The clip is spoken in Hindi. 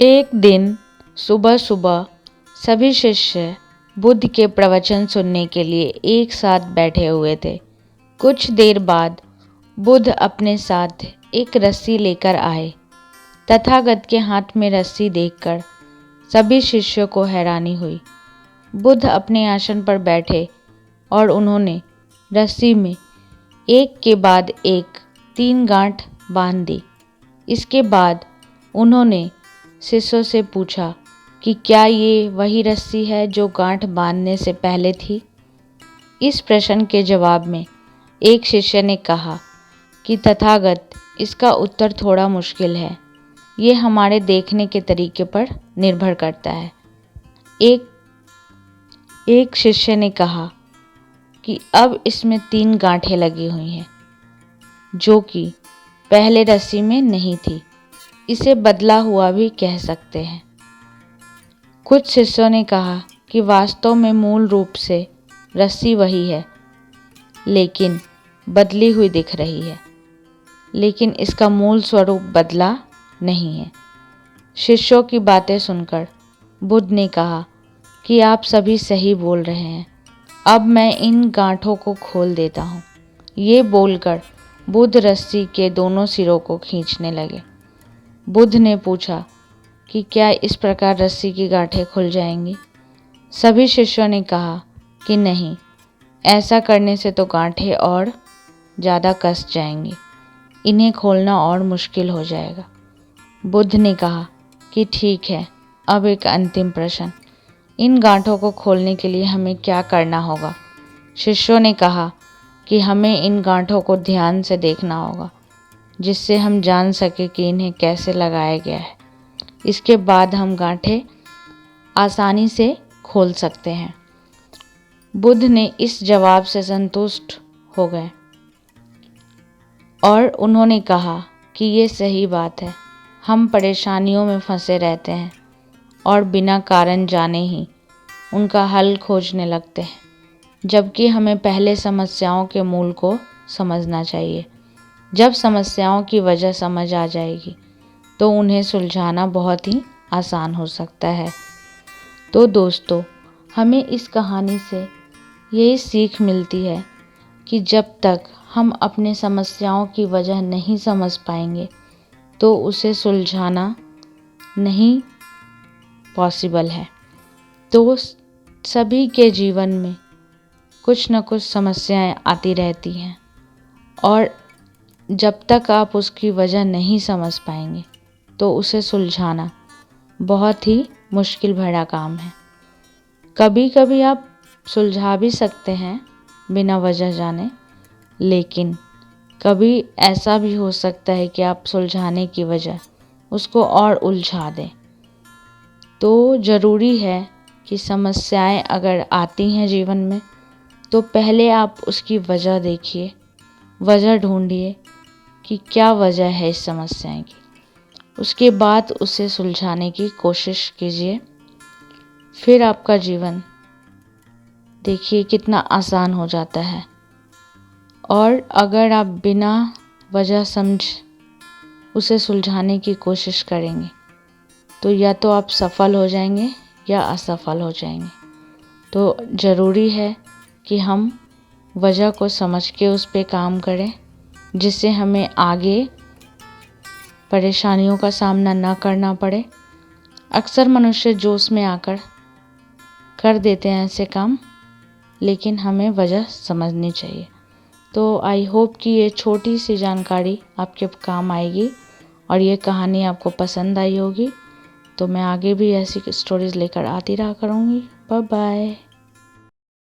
एक दिन सुबह सुबह सभी शिष्य बुद्ध के प्रवचन सुनने के लिए एक साथ बैठे हुए थे। कुछ देर बाद बुद्ध अपने साथ एक रस्सी लेकर आए। तथागत के हाथ में रस्सी देखकर सभी शिष्यों को हैरानी हुई। बुद्ध अपने आसन पर बैठे और उन्होंने रस्सी में एक के बाद एक 3 गांठ बांध दी। इसके बाद उन्होंने शिष्यों से पूछा कि क्या ये वही रस्सी है जो गांठ बांधने से पहले थी। इस प्रश्न के जवाब में एक शिष्य ने कहा कि तथागत, इसका उत्तर थोड़ा मुश्किल है। ये हमारे देखने के तरीके पर निर्भर करता है। एक शिष्य ने कहा कि अब इसमें 3 गांठें लगी हुई हैं, जो कि पहले रस्सी में नहीं थी। इसे बदला हुआ भी कह सकते हैं। कुछ शिष्यों ने कहा कि वास्तव में मूल रूप से रस्सी वही है, लेकिन बदली हुई दिख रही है, लेकिन इसका मूल स्वरूप बदला नहीं है। शिष्यों की बातें सुनकर बुद्ध ने कहा कि आप सभी सही बोल रहे हैं। अब मैं इन गांठों को खोल देता हूँ। ये बोलकर बुद्ध रस्सी के दोनों सिरों को खींचने लगे। बुद्ध ने पूछा कि क्या इस प्रकार रस्सी की गांठें खुल जाएंगी। सभी शिष्यों ने कहा कि नहीं, ऐसा करने से तो गांठें और ज़्यादा कस जाएंगी, इन्हें खोलना और मुश्किल हो जाएगा। बुद्ध ने कहा कि ठीक है, अब एक अंतिम प्रश्न, इन गांठों को खोलने के लिए हमें क्या करना होगा। शिष्यों ने कहा कि हमें इन गांठों को ध्यान से देखना होगा, जिससे हम जान सके कि इन्हें कैसे लगाया गया है। इसके बाद हम गांठें आसानी से खोल सकते हैं। बुद्ध ने इस जवाब से संतुष्ट हो गए और उन्होंने कहा कि ये सही बात है। हम परेशानियों में फंसे रहते हैं और बिना कारण जाने ही उनका हल खोजने लगते हैं, जबकि हमें पहले समस्याओं के मूल को समझना चाहिए। जब समस्याओं की वजह समझ आ जाएगी तो उन्हें सुलझाना बहुत ही आसान हो सकता है। तो दोस्तों, हमें इस कहानी से यही सीख मिलती है कि जब तक हम अपने समस्याओं की वजह नहीं समझ पाएंगे तो उसे सुलझाना नहीं पॉसिबल है। तो सभी के जीवन में कुछ न कुछ समस्याएं आती रहती हैं और जब तक आप उसकी वजह नहीं समझ पाएंगे तो उसे सुलझाना बहुत ही मुश्किल भरा काम है। कभी कभी आप सुलझा भी सकते हैं बिना वजह जाने, लेकिन कभी ऐसा भी हो सकता है कि आप सुलझाने की वजह उसको और उलझा दें। तो ज़रूरी है कि समस्याएं अगर आती हैं जीवन में तो पहले आप उसकी वजह देखिए, वजह ढूंढिए कि क्या वजह है इस समस्या की। उसके बाद उसे सुलझाने की कोशिश कीजिए। फिर आपका जीवन देखिए कितना आसान हो जाता है। और अगर आप बिना वजह समझ उसे सुलझाने की कोशिश करेंगे तो या तो आप सफल हो जाएंगे या असफल हो जाएंगे। तो ज़रूरी है कि हम वजह को समझ के उस पर काम करें, जिससे हमें आगे परेशानियों का सामना न करना पड़े। अक्सर मनुष्य जोश में आकर कर देते हैं ऐसे काम, लेकिन हमें वजह समझनी चाहिए। तो आई होप कि ये छोटी सी जानकारी आपके काम आएगी और ये कहानी आपको पसंद आई होगी। तो मैं आगे भी ऐसी स्टोरीज़ लेकर आती रहा करूँगी। Bye bye.